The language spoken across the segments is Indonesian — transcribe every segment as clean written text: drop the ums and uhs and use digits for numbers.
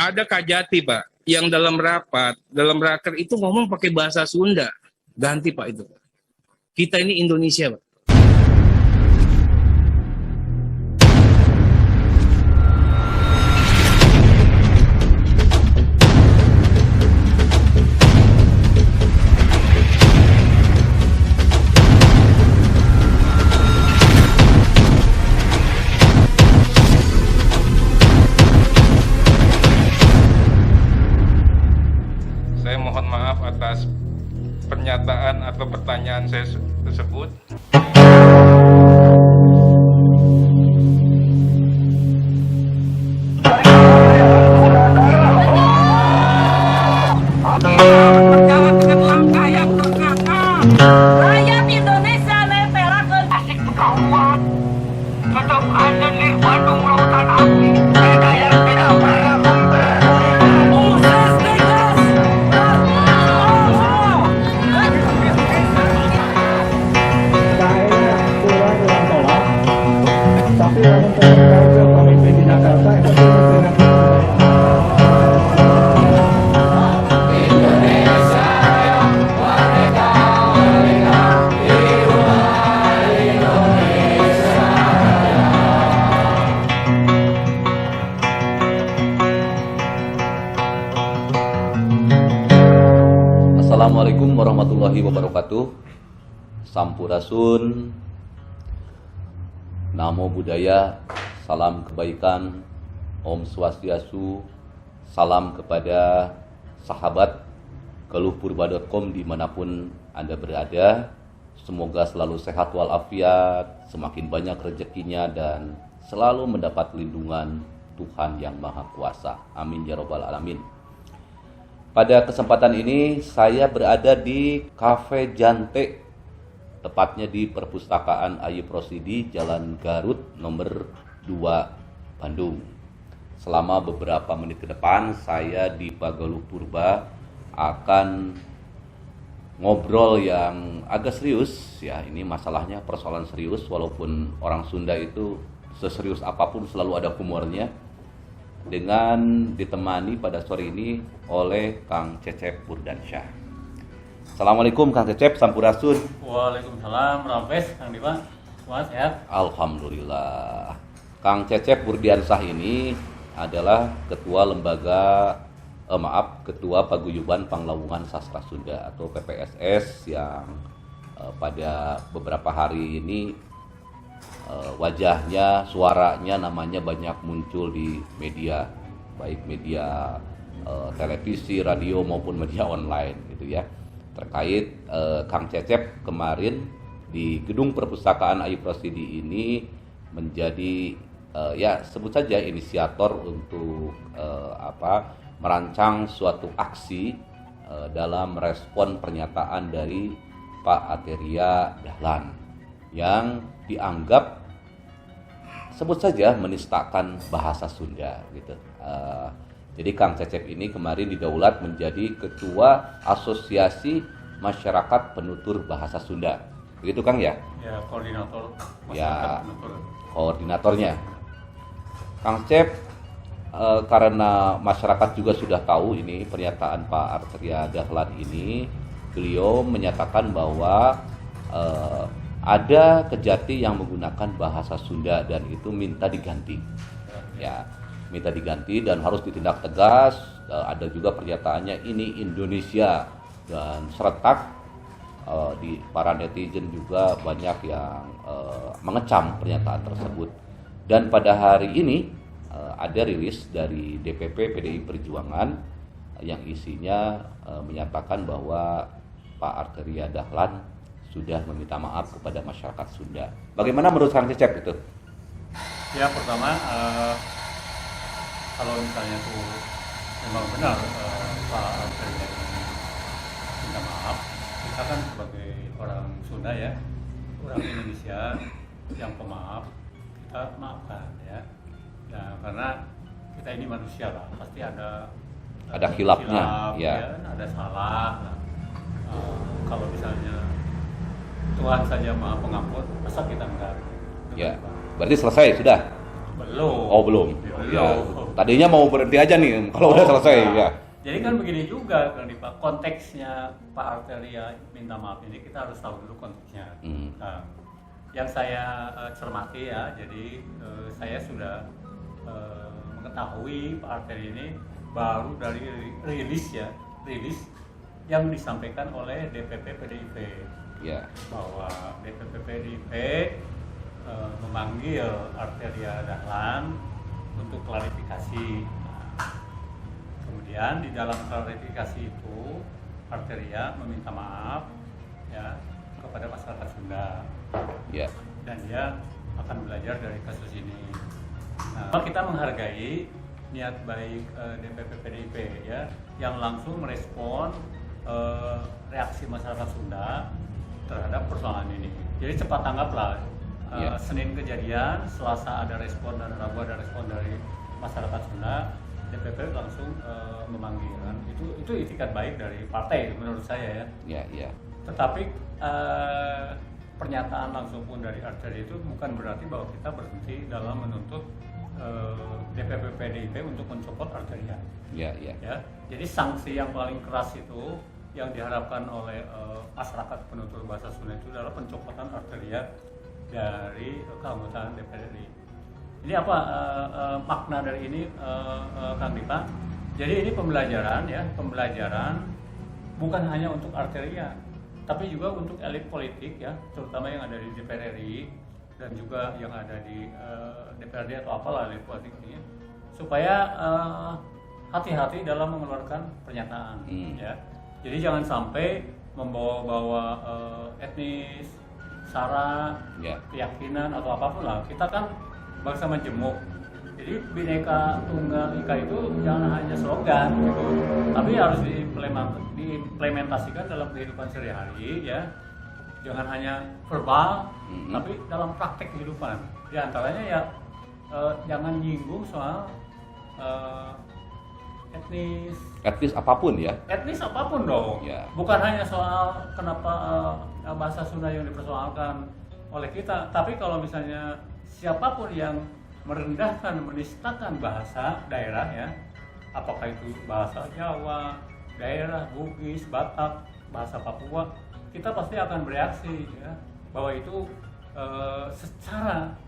ada Kajati Pak, yang dalam raker itu ngomong pakai bahasa Sunda. Ganti Pak itu. Kita ini Indonesia Pak. Saya mohon maaf atas pernyataan atau pertanyaan saya tersebut. Rakyat Indonesia netelakeun asik kawan. Tetap ada di Bandung Lautan Api. Beda yang tidak pernah Moses tegas. Tapi orang terkait pemimpin di Jakarta itu Assalamualaikum warahmatullahi wabarakatuh. Sampurasun, Namo Buddhaya, salam kebaikan, Om Swastiastu, salam kepada sahabat keluhpurba.com dimanapun Anda berada. Semoga selalu sehat walafiat, semakin banyak rezekinya dan selalu mendapat lindungan Tuhan Yang Maha Kuasa. Amin ya Rabbal Alamin. Pada kesempatan ini saya berada di Cafe Jante, tepatnya di Perpustakaan Ayub Rosidi, Jalan Garut nomor 2, Bandung. Selama beberapa menit ke depan saya di Pak Galuh Purba akan ngobrol yang agak serius ya. Ini masalahnya persoalan serius, walaupun orang Sunda itu seserius apapun selalu ada humornya. Dengan ditemani pada sore ini oleh Kang Cecep Burdansyah. Assalamualaikum Kang Cecep, sampurasun. Waalaikumsalam, Rampes, Kang Dipa. Semua sehat? Alhamdulillah. Kang Cecep Burdansyah ini adalah Ketua Ketua Paguyuban Panglawungan Sastra Sunda atau PPSS yang pada beberapa hari ini wajahnya, suaranya, namanya banyak muncul di media, baik media televisi, radio maupun media online gitu ya. Terkait Kang Cecep kemarin di Gedung Perpustakaan Ayub Rosidi ini menjadi ya sebut saja inisiator untuk merancang suatu aksi dalam respon pernyataan dari Pak Ateria Dahlan yang dianggap sebut saja menistakan bahasa Sunda gitu. Jadi Kang Cecep ini kemarin didaulat menjadi Ketua Asosiasi Masyarakat Penutur Bahasa Sunda. Begitu Kang ya? Ya, koordinator masyarakat Ya, penutur. koordinatornya. Kang Cecep karena masyarakat juga sudah tahu ini pernyataan Pak Ateria Dahlan ini, beliau menyatakan bahwa ada Kejati yang menggunakan bahasa Sunda dan itu minta diganti. Ya, minta diganti dan harus ditindak tegas. Ada juga pernyataannya ini Indonesia dan serentak di para netizen juga banyak yang mengecam pernyataan tersebut. Dan pada hari ini ada rilis dari DPP PDI Perjuangan yang isinya menyatakan bahwa Pak Ateria Dahlan sudah meminta maaf kepada masyarakat Sunda. Bagaimana menurut Kang Cecep itu? Ya, pertama kalau misalnya itu memang benar Pak Ateria minta maaf, kita kan sebagai orang Sunda ya, orang Indonesia yang pemaaf, kita maafkan ya. Ya, karena kita ini manusia lah, pasti ada khilafnya, ya. ada salah. Nah, kalau misalnya Tuhan saja Maha Pengampun, masa kita enggak? Ya, berarti selesai sudah? Belum. Oh belum. Belum. Ya, Tadinya mau berhenti aja nih kalau udah selesai ya. Jadi kan begini juga Kang Dipa, konteksnya Pak Arteria minta maaf ini kita harus tahu dulu konteksnya. Nah, yang saya cermati ya, jadi saya sudah mengetahui Pak Arteria ini baru dari rilis yang disampaikan oleh DPP PDIP. Ya. Bahwa DPP PDIP memanggil Arteria Dahlan untuk klarifikasi. Nah, kemudian di dalam klarifikasi itu Arteria meminta maaf ya kepada masyarakat Sunda. Ya. Dan dia akan belajar dari kasus ini. Nah, kita menghargai niat baik DPP PDIP ya yang langsung merespon reaksi masyarakat Sunda terhadap persoalan ini. Jadi cepat tanggaplah. Senin kejadian, Selasa ada respon dan Rabu ada respon dari masyarakat Sunda, DPP langsung memanggil kan. Itu itikat baik dari partai menurut saya ya. Iya. Tetapi pernyataan langsung pun dari Arteria itu bukan berarti bahwa kita berhenti dalam menuntut DPP PDIP untuk mencopot Arteria. Iya. Ya. Jadi sanksi yang paling keras itu yang diharapkan oleh masyarakat penutur bahasa Sunda itu adalah pencopotan Arteria dari keanggotaan DPR RI. Ini apa makna dari ini, Kang Dipa? Jadi ini pembelajaran bukan hanya untuk Arteria, tapi juga untuk elit politik ya, terutama yang ada di DPR RI dan juga yang ada di DPRD atau apalah elit politik ini, supaya hati-hati dalam mengeluarkan pernyataan. Ya. Jadi jangan sampai membawa-bawa etnis, sara, keyakinan atau apapun lah. Kita kan bangsa majemuk. Jadi Bhinneka Tunggal Ika itu jangan hanya slogan gitu, tapi harus diimplementasikan dalam kehidupan sehari-hari ya. Jangan hanya verbal, tapi dalam praktek kehidupan. Di antaranya ya jangan nyinggung soal etnis apapun ya. Etnis apapun dong. Ya. Bukan hanya soal kenapa bahasa Sunda yang dipersoalkan oleh kita, tapi kalau misalnya siapapun yang merendahkan, menistakan bahasa daerah ya, apakah itu bahasa Jawa, daerah Bugis, Batak, bahasa Papua, kita pasti akan bereaksi ya, bahwa itu secara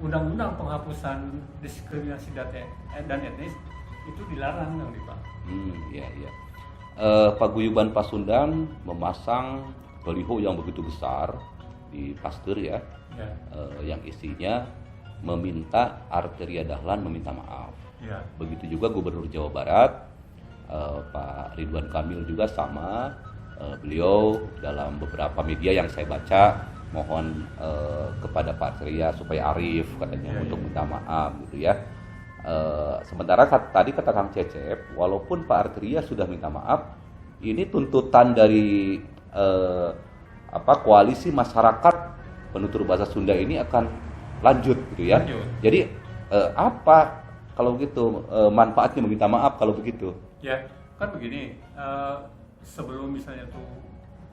undang-undang penghapusan diskriminasi dan etnis itu dilarang Kang Dipa. Iya. Paguyuban Pasundan memasang baliho yang begitu besar di Pasteur ya. Yang isinya meminta Arteria Dahlan meminta maaf. Ya. Begitu juga Gubernur Jawa Barat Pak Ridwan Kamil juga sama. Beliau dalam beberapa media yang saya baca mohon kepada Pak Arteria supaya arif katanya untuk minta maaf gitu ya. Sementara tadi kata Kang Cecep, walaupun Pak Arteria sudah minta maaf, ini tuntutan dari koalisi masyarakat penutur bahasa Sunda ini akan lanjut gitu ya. Jadi apa kalau gitu manfaatnya meminta maaf kalau begitu? Ya kan begini, sebelum misalnya tuh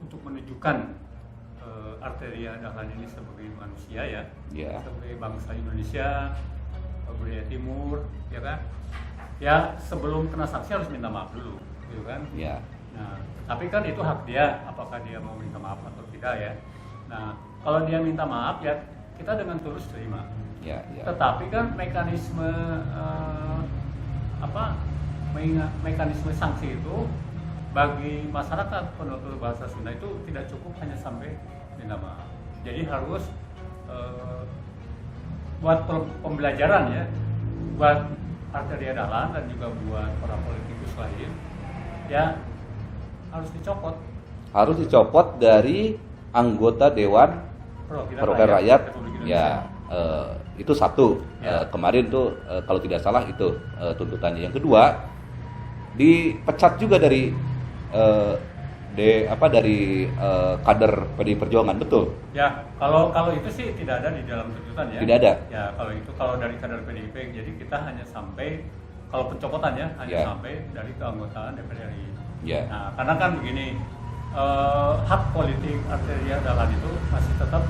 untuk menunjukkan Arteria Dahlan ini sebagai manusia ya, sebagai bangsa Indonesia, budaya Timur, ya kan? Ya sebelum kena sanksi harus minta maaf dulu, gitu kan? Ya. Nah, tapi kan itu hak dia, apakah dia mau minta maaf atau tidak ya. Nah, kalau dia minta maaf ya kita dengan tulus terima. Ya. Tetapi kan mekanisme mekanisme sanksi itu bagi masyarakat penutur bahasa Sunda itu tidak cukup hanya sampai minta maaf. Jadi harus buat pembelajaran ya, buat Arteria Dahlan dan juga buat para politikus lain ya harus dicopot dari anggota Dewan Perwakilan Rakyat ya. Itu satu ya. Kemarin tuh kalau tidak salah itu tuntutannya. Yang kedua dipecat juga dari kader PDI Perjuangan, betul? Ya, kalau itu sih tidak ada di dalam tuntutan ya. Tidak ada. Ya, kalau dari kader PDIP, jadi kita hanya sampai kalau pencopotan ya hanya sampai dari keanggotaan DPR RI. Ya. Nah, karena kan begini, hak politik Arteria Dahlan itu masih tetap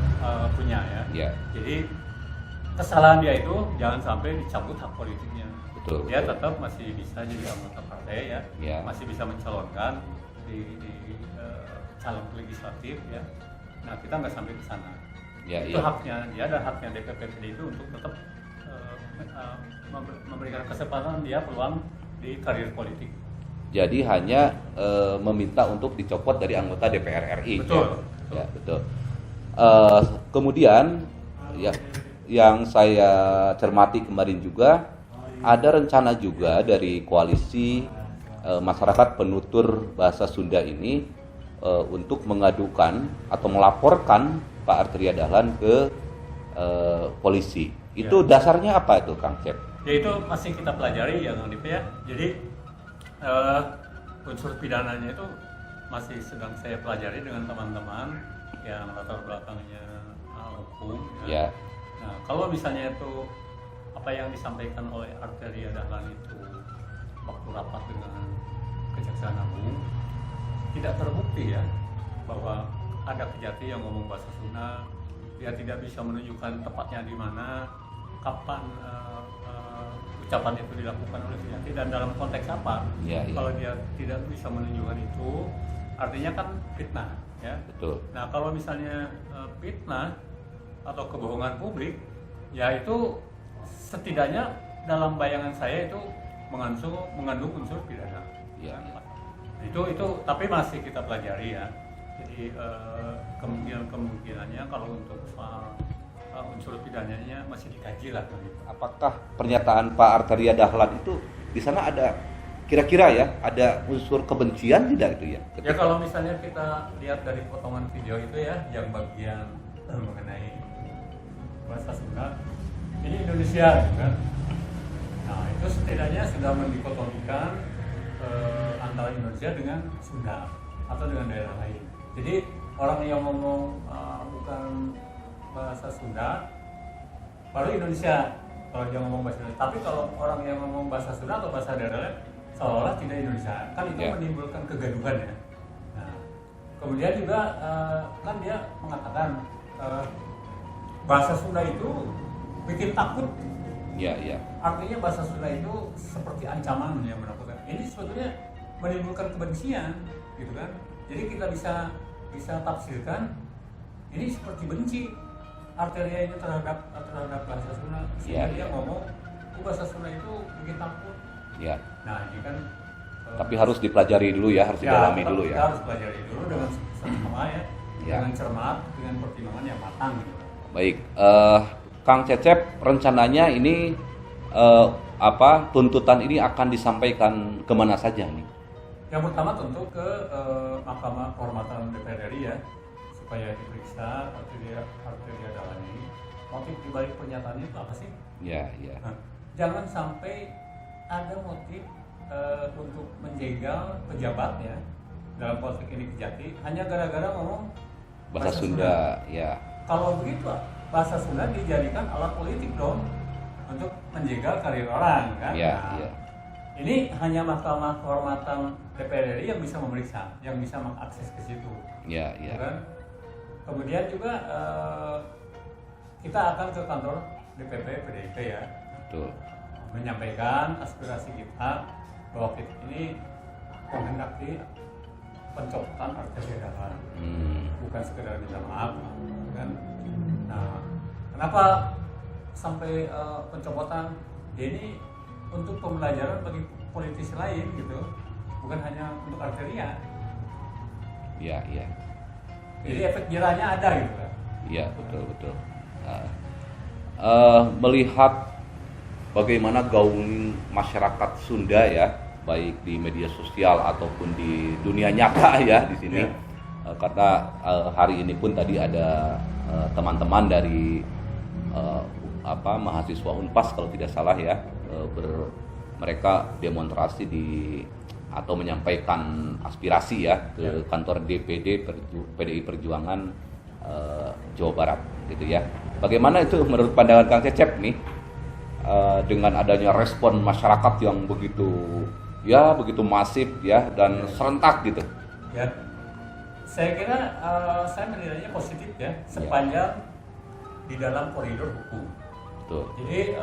punya ya. Jadi kesalahan dia itu jangan sampai dicabut hak politiknya. Betul. Dia tetap masih bisa jadi anggota partai ya, Ya. masih bisa mencalonkan di calon legislatif ya. Nah kita nggak sampai ke sana. Ya, Itu ya. haknya dia dan haknya DPP itu untuk tetap memberikan kesempatan dia peluang di karir politik. Jadi hanya meminta untuk dicopot dari anggota DPR RI. Betul. Ya, betul. Kemudian ya, yang saya cermati kemarin juga ada rencana juga dari koalisi masyarakat penutur bahasa Sunda ini untuk mengadukan atau melaporkan Pak Arteria Dahlan ke polisi. Itu dasarnya apa itu, Kang Cep? Ya itu masih kita pelajari ya Kang Dipa ya. Jadi unsur pidananya itu masih sedang saya pelajari dengan teman-teman yang latar belakangnya hukum. Ya. Nah kalau misalnya itu apa yang disampaikan oleh Arteria Dahlan itu waktu rapat dengan Kejaksaan Agung tidak terbukti ya bahwa ada Kejati yang ngomong bahasa Sunda, dia tidak bisa menunjukkan tepatnya di mana, kapan ucapan itu dilakukan oleh Kejati dan dalam konteks apa. Ya, ya. Kalau dia tidak bisa menunjukkan itu, artinya kan fitnah, ya. Betul. Nah kalau misalnya fitnah atau kebohongan publik, ya itu setidaknya dalam bayangan saya itu mengandung unsur pidana. Ya, ya. Itu tapi masih kita pelajari ya. Jadi kemungkinannya kalau untuk soal unsur pidananya masih dikaji lah. Apakah pernyataan Pak Arteria Dahlan itu di sana ada kira-kira ya ada unsur kebencian tidak itu ya? Ya kalau misalnya kita lihat dari potongan video itu ya yang bagian mengenai bahasa Sunda, ini Indonesia kan. Nah itu setidaknya sudah mendikotomikan antara Indonesia dengan Sunda atau dengan daerah lain. Jadi orang yang ngomong bukan bahasa Sunda baru Indonesia kalau dia ngomong bahasa Indonesia. Tapi kalau orang yang ngomong bahasa Sunda atau bahasa daerah lain seolah-olah tidak Indonesia, kan itu menimbulkan kegaduhan ya. Nah, kemudian juga kan dia mengatakan bahasa Sunda itu bikin takut. Iya, iya. Artinya bahasa Sunda itu seperti ancaman yang menakutkan. Ini sebetulnya menimbulkan kebencian, gitu kan? Jadi kita bisa tafsirkan ini seperti benci Arteria ini terhadap bahasa Sunda. Sehingga dia ngomong bahasa Sunda itu bikin takut. Iya. Nah, ini kan tapi harus dipelajari dulu ya, harus didalami dulu ya. Kita harus pelajari dulu dengan seksama ya, dengan cermat, dengan pertimbangan yang matang gitu. Baik, Kang Cecep, rencananya ini tuntutan ini akan disampaikan kemana saja nih? Yang pertama tentu ke Mahkamah Kehormatan DPR RI ya, supaya diperiksa Arteria Dahlan ini. Motif dibalik pernyataannya itu apa sih? Ya, ya. Nah, jangan sampai ada motif untuk menjegal pejabat ya dalam konteks ini Kejati hanya gara-gara ngomong Bahasa Sunda, ya. Kalau begitu, bahasa Sunda dijadikan alat politik dong untuk menjegal karir orang kan? Iya, Nah, iya. ini hanya Mahkamah Kehormatan DPR RI yang bisa memeriksa, yang bisa mengakses ke situ. Iya, iya. Kan? Kemudian juga kita akan ke kantor DPP PDIP ya, Betul. menyampaikan aspirasi kita bahwa kita ini menghendaki pencopotan Arteria Dahlan, bukan sekedar minta maaf kan. Nah, kenapa sampai pencopotan? Ini untuk pembelajaran bagi politisi lain gitu, bukan hanya untuk Arteria. Iya, iya. Jadi efek jerahnya ada gitu kan. Iya, betul, betul. Melihat bagaimana gaung masyarakat Sunda ya, baik di media sosial ataupun di dunia nyata ya di sini. Karena hari ini pun tadi ada teman-teman dari mahasiswa Unpas kalau tidak salah ya, mereka demonstrasi atau menyampaikan aspirasi ya ke kantor DPD PDI Perjuangan Jawa Barat gitu ya. Bagaimana itu menurut pandangan Kang Cecep nih dengan adanya respon masyarakat yang begitu masif ya dan serentak gitu? Ya, saya kira saya menilainya positif ya sepanjang di dalam koridor hukum. betul. Jadi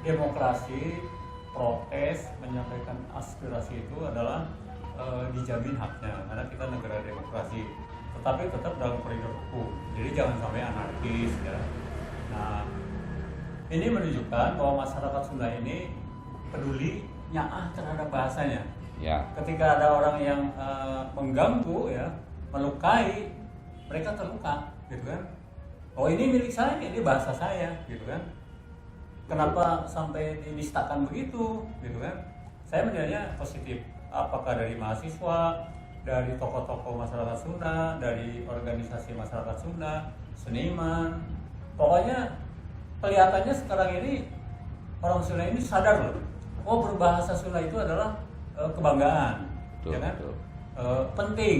demokrasi, protes, menyampaikan aspirasi itu adalah dijamin haknya karena kita negara demokrasi. Tetapi tetap dalam koridor hukum. Jadi jangan sampai anarkis ya. Nah, ini menunjukkan bahwa masyarakat Sunda ini peduli nyaah terhadap bahasanya. Ya. Ketika ada orang yang mengganggu ya, melukai, mereka terluka, gitu kan? Oh ini milik saya, ini bahasa saya, gitu kan? Kenapa sampai dinistakan begitu, gitu kan? Saya menilainya positif. Apakah dari mahasiswa, dari tokoh-tokoh masyarakat Sunda, dari organisasi masyarakat Sunda, seniman, pokoknya kelihatannya sekarang ini orang Sunda ini sadar loh, oh berbahasa Sunda itu adalah kebanggaan, Betul, ya kan? betul. Penting,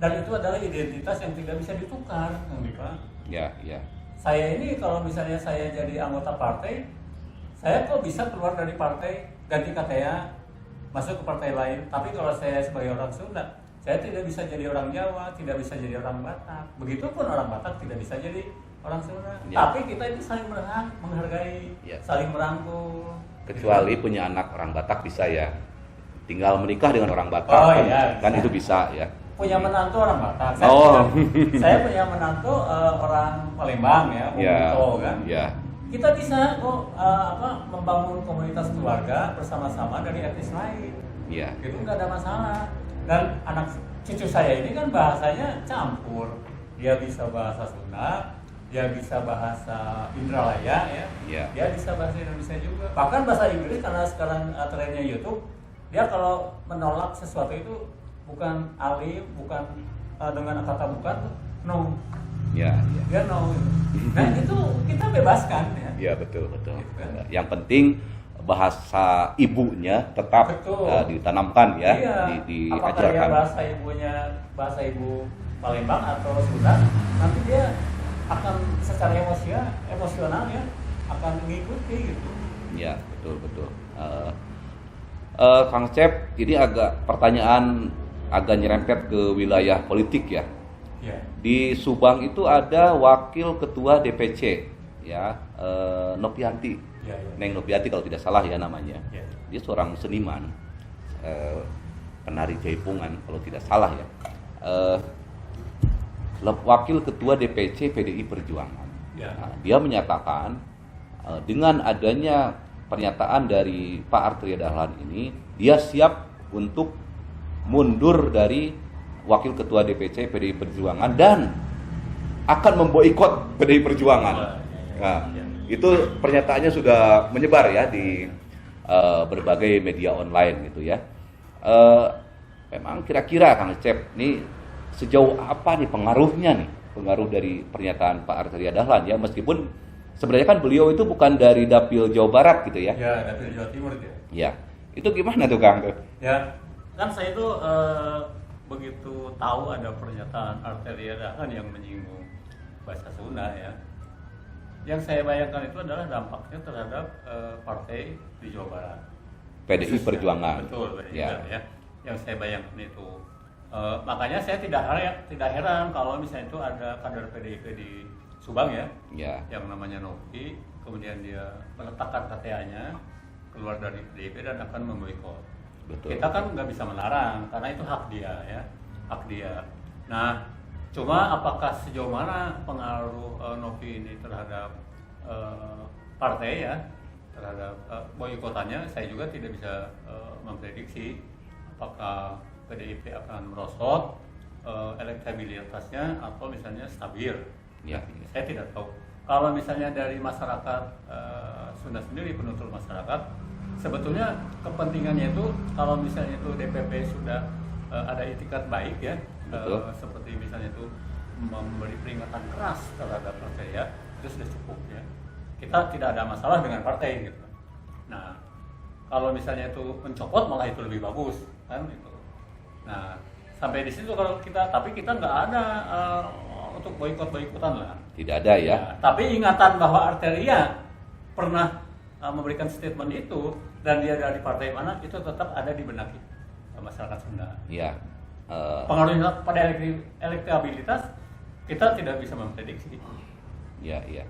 dan itu adalah identitas yang tidak bisa ditukar, Pak. Ya, ya. Saya ini kalau misalnya saya jadi anggota partai, saya kok bisa keluar dari partai, ganti KTA, masuk ke partai lain. Tapi kalau saya sebagai orang Sunda, saya tidak bisa jadi orang Jawa, tidak bisa jadi orang Batak. Begitupun orang Batak tidak bisa jadi orang Sunda. Ya. Tapi kita itu saling menghargai, Ya. saling merangkul. Kecuali punya anak orang Batak bisa ya. Tinggal menikah dengan orang Batak Oh, kan, iya, kan bisa. itu bisa ya. Punya menantu orang Batak. Saya punya menantu orang Palembang ya, Ya, Bung kan. ya, Kita bisa kok membangun komunitas keluarga bersama-sama dari etnis lain. ya. Itu nggak ada masalah. Dan anak cucu saya ini kan bahasanya campur. Dia bisa bahasa Sunda, dia bisa bahasa Indralaya ya. Ya. Dia bisa bahasa Indonesia juga. Bahkan bahasa Inggris karena sekarang trennya YouTube, dia kalau menolak sesuatu itu bukan alif, bukan dengan kata bukan, no. Ya, ya. Dia no. Nah itu kita bebaskan ya. Ya, betul, betul. Gitu kan. Yang penting bahasa ibunya tetap Betul. ditanamkan ya, Iya. Apakah dia diajarkan. bahasa ibunya bahasa ibu Palembang atau Sunda, nanti dia akan secara emosional ya akan mengikuti gitu. Ya, betul, betul. Kang Cep, ini pertanyaan agak nyerempet ke wilayah politik ya. Ya. Di Subang itu ada wakil ketua DPC ya, Nopianti, Ya, ya. Neng Nopianti kalau tidak salah ya namanya. Ya. Dia seorang seniman, penari jaipongan kalau tidak salah ya. Wakil ketua DPC PDI Perjuangan. Ya. Nah, dia menyatakan dengan adanya pernyataan dari Pak Arteria Dahlan ini, dia siap untuk mundur dari wakil ketua DPC PDI Perjuangan dan akan memboikot PDI Perjuangan. Nah, itu pernyataannya sudah menyebar ya di berbagai media online gitu ya. Memang kira-kira Kang Cep, nih sejauh apa nih pengaruh dari pernyataan Pak Arteria Dahlan ya, meskipun sebenarnya kan beliau itu bukan dari Dapil Jawa Barat gitu ya. Ya, dari Jawa Timur ya. Ya, itu gimana tuh Kang? Ya, kan saya itu begitu tahu ada pernyataan Arteria Dahlan yang menyinggung bahasa Sunda ya. Yang saya bayangkan itu adalah dampaknya terhadap partai di Jawa Barat. PDI Khususnya. Perjuangan. Betul, Ya. ya. Yang saya bayangkan itu. Makanya saya tidak heran kalau misalnya itu ada kader PDIP di Subang ya, Ya, yang namanya Novi, kemudian dia meletakkan KTA-nya keluar dari PDIP dan akan memboikot. betul. Kita kan nggak bisa melarang karena itu hak dia ya, hak dia. Nah, cuma apakah sejauh mana pengaruh Novi ini terhadap partai ya, terhadap boikotannya, saya juga tidak bisa memprediksi apakah PDIP akan merosot elektabilitasnya atau misalnya stabil. Ya, Saya tidak tahu. Kalau misalnya dari masyarakat Sunda sendiri, penutur masyarakat, sebetulnya kepentingannya itu kalau misalnya itu DPP sudah ada itikat baik ya, seperti misalnya itu memberi peringatan keras terhadap partai ya, itu sudah cukup ya. Kita tidak ada masalah dengan partai gitu. Nah, kalau misalnya itu mencopot malah itu lebih bagus kan itu. Nah, sampai di situ kalau kita, tapi kita nggak ada untuk boikot-boikotan lah. Tidak ada ya. Ya, tapi ingatan bahwa Arteria pernah memberikan statement itu dan dia dari partai mana itu tetap ada di benak masyarakat Sunda. Ya. Pengaruhnya pada elektabilitas kita tidak bisa memprediksi. Ya, ya.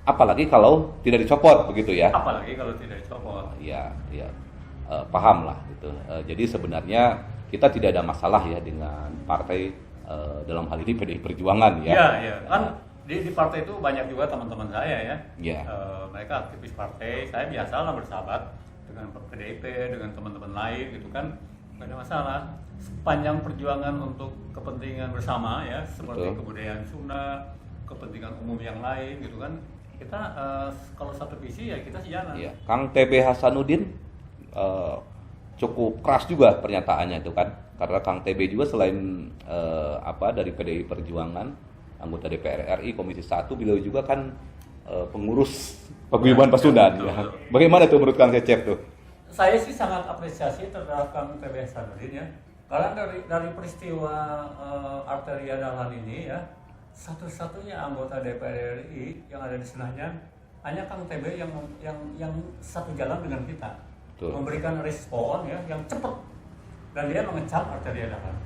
apalagi kalau tidak dicopot begitu ya. Apalagi kalau tidak dicopot. Ya, ya, paham lah gitu. Jadi sebenarnya kita tidak ada masalah ya dengan partai, dalam hal ini PDI Perjuangan ya. Iya, iya. Kan di partai itu banyak juga teman-teman saya ya. Iya. Mereka aktivis partai. Saya biasa lah bersahabat dengan PDIP, dengan teman-teman lain gitu kan. Nggak ada masalah. Sepanjang perjuangan untuk kepentingan bersama ya, seperti Betul. kebudayaan Sunda, kepentingan umum yang lain gitu kan. Kita kalau satu visi ya kita sejalan. Iya. Kang TB Hasanuddin cukup keras juga pernyataannya itu kan, karena Kang TB juga selain dari PDI Perjuangan, anggota DPR RI Komisi 1, beliau juga kan pengurus paguyuban Pasundan. Betul, Ya. betul. Bagaimana tuh menurut Kang Cecep tuh? Saya sih sangat apresiasi terhadap Kang TB Hasanuddin ya. Karena dari peristiwa Arteria Dahlan ini ya, satu-satunya anggota DPR RI yang ada di Senayan hanya Kang TB yang satu jalan dengan kita. Betul. Memberikan respon ya yang cepat, dan dia mengecam Arteria Dahlan.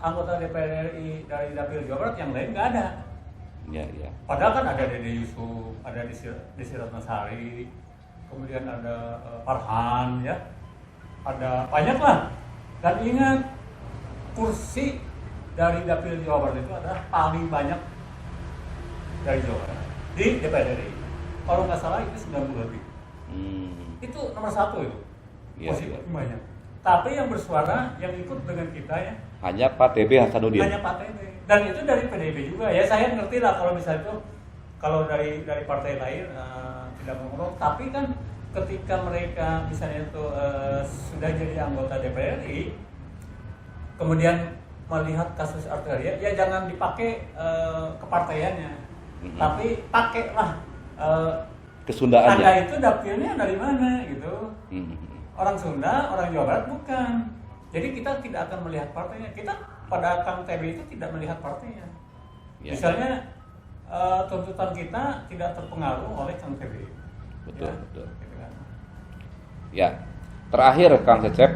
Anggota DPR RI dari Dapil Jawa Barat yang lain nggak ada. Ya, ya. Padahal kan ada Dede Yusuf, ada Desi Ratnasari, kemudian ada Farhan ya, ada banyak lah. Dan ingat, kursi dari Dapil Jawa Barat itu adalah paling banyak dari Jawa Barat di DPR RI. Kalau nggak salah itu 90 lebih. Itu nomor 1 itu. Iya, Kursi iya. banyak. Tapi yang bersuara, yang ikut dengan kita ya, Hanya Pak TB Hasanuddin. hanya Pak TB. Dan itu dari PDIP juga ya. Saya ngerti lah kalau misalnya itu kalau dari partai lain tidak mengurus. Tapi kan ketika mereka misalnya itu sudah jadi anggota DPR RI, kemudian melihat kasus Arteria, ya jangan dipakai kepartaiannya, tapi pakailah Kesundaan Anda ya. itu dapilnya dari mana gitu. Orang Sunda, orang Jawa Barat bukan. Jadi kita tidak akan melihat partainya. Kita pada Kang TB itu tidak melihat partainya. Ya. Misalnya tuntutan kita tidak terpengaruh oleh Kang TB. Betul, Ya, betul. gitu kan. Ya, terakhir Kang Cecep,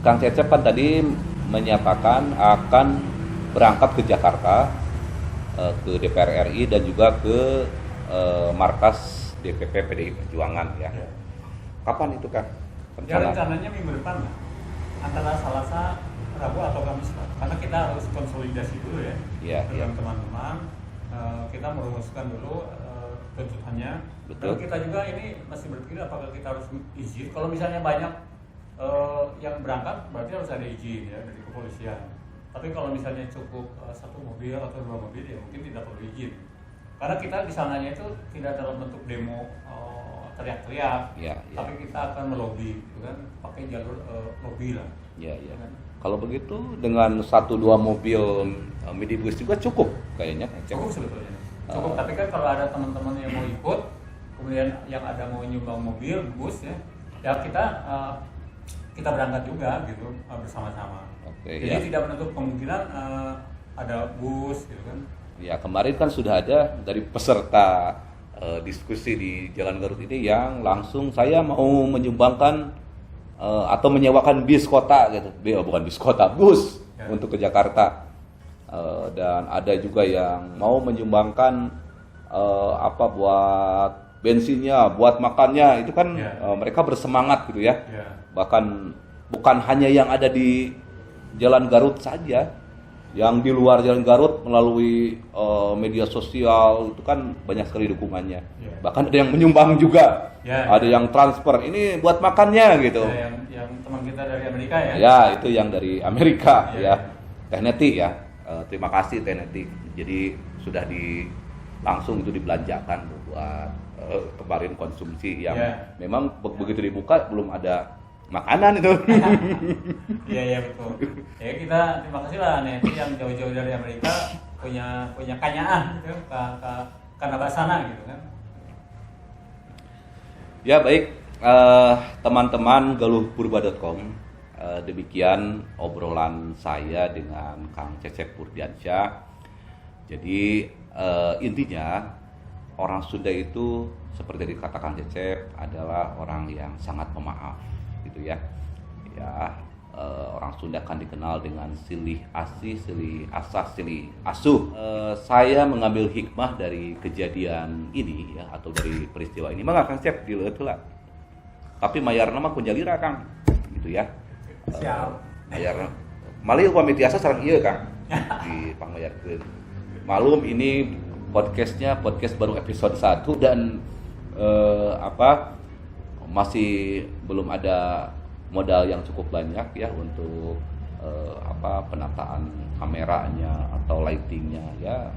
Kang Cecep kan tadi menyatakan akan berangkat ke Jakarta, ke DPR RI dan juga ke markas DPP PDI Perjuangan ya. Ya. Kapan itu Kang? Ya rencananya minggu depan lah. Antara Selasa, Rabu atau Kamis lah. Karena kita harus konsolidasi dulu ya. Iya, dengan iya. teman-teman. Kita merumuskan dulu tuntutannya. Betul. Dan kita juga ini masih berpikir apakah kita harus izin. Kalau misalnya banyak yang berangkat, berarti harus ada izin ya dari kepolisian. Tapi kalau misalnya cukup satu mobil atau 2 mobil, ya mungkin tidak perlu izin. Karena kita di sananya itu tidak dalam bentuk demo teriak-teriak, Ya, ya. tapi kita akan melobi, gitu kan, pakai jalur lobby lah. Ya, ya. Kan? Kalau begitu dengan 1-2 mobil minibus juga cukup kayaknya Kang Cecep. Cukup sebetulnya. Cukup, tapi kan kalau ada teman-teman yang mau ikut, kemudian yang ada mau nyumbang mobil, bus ya, ya kita berangkat juga gitu bersama-sama. Oke, Jadi ya. tidak menutup kemungkinan ada bus gitu kan. Ya, kemarin kan sudah ada dari peserta diskusi di Jalan Garut ini yang langsung saya mau menyumbangkan atau menyewakan bis kota gitu. Bukan bis kota, bus Ya. untuk ke Jakarta. Dan ada juga yang mau menyumbangkan buat bensinnya, buat makannya. Itu kan Ya. mereka bersemangat gitu ya. Ya. Bahkan bukan hanya yang ada di Jalan Garut saja, yang di luar Jalan Garut melalui media sosial itu kan banyak sekali dukungannya. Ya. Bahkan ada yang menyumbang juga, Ya, ada yang transfer ini buat makannya gitu. Ya, yang teman kita dari Amerika ya. Ya, itu yang dari Amerika Ya. ya. Teh Neti ya. Terima kasih Teh Neti. Jadi sudah langsung itu dibelanjakan buat kemarin konsumsi yang Ya. memang begitu dibuka belum ada makanan itu. Iya betul. Ya kita terima kasih lah Neti yang jauh-jauh dari Amerika punya kanyaan gitu karena basana gitu kan. Ya baik, teman-teman galuhpurba.com, demikian obrolan saya dengan Kang Cecep Purdiansyah. Jadi intinya orang Sunda itu seperti dikatakan Cecep adalah orang yang sangat pemaaf gitu ya. Ya Orang Sunda kan dikenal dengan silih asih, silih asah, silih asuh. Saya mengambil hikmah dari kejadian ini ya, atau dari peristiwa ini. Maka Kang Cep dileut heula. Tapi mayarna mah kunjalira Kang. Gitu ya. Mayar malih upami tiasa sareng ieu Kang. Di pangmayarkeun. Malum ini podcast baru episode 1 dan masih belum ada modal yang cukup banyak ya untuk penataan kameranya atau lightingnya ya,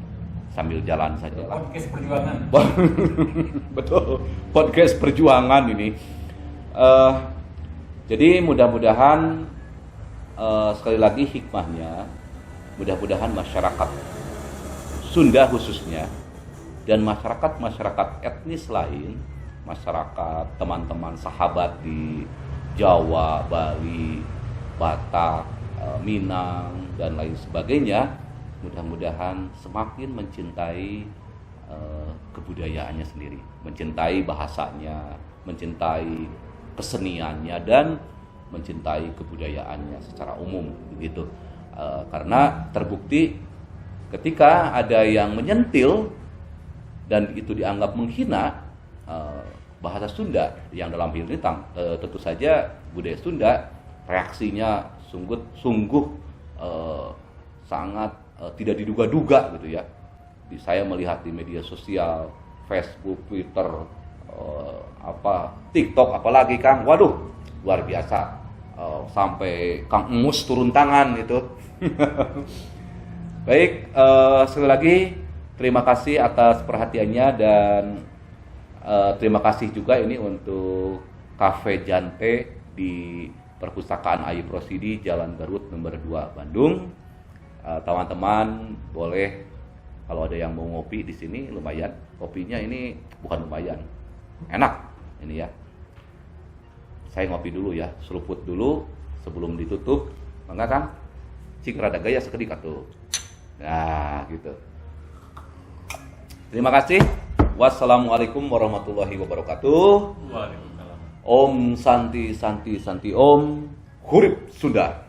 sambil jalan saja lah. Podcast perjuangan. Betul, podcast perjuangan ini. Jadi mudah-mudahan sekali lagi hikmahnya, mudah-mudahan masyarakat Sunda khususnya dan masyarakat etnis lain, masyarakat teman-teman sahabat di Jawa, Bali, Batak, Minang, dan lain sebagainya, mudah-mudahan semakin mencintai kebudayaannya sendiri, mencintai bahasanya, mencintai keseniannya, dan mencintai kebudayaannya secara umum, begitu. Karena terbukti ketika ada yang menyentil dan itu dianggap menghina bahasa Sunda yang dalam hal ini tentu saja budaya Sunda, reaksinya sungguh sangat tidak diduga-duga gitu ya. Saya melihat di media sosial, Facebook, Twitter, TikTok apalagi Kang, waduh luar biasa, sampai Kang Emus turun tangan gitu. Baik, sekali lagi terima kasih atas perhatiannya dan terima kasih juga ini untuk Cafe Jante di Perpustakaan Ayu Prosidi, Jalan Garut nomor 2 Bandung. Teman-teman boleh kalau ada yang mau ngopi di sini, lumayan. Kopinya ini bukan lumayan, enak ini ya. Saya ngopi dulu ya, seruput dulu sebelum ditutup. Enggak Kang? Cing rada gaya sekedik atuh. Nah, gitu. Terima kasih. Wassalamualaikum warahmatullahi wabarakatuh. Waalaikumsalam. Om Santi Santi Santi Om. Hurip Sunda.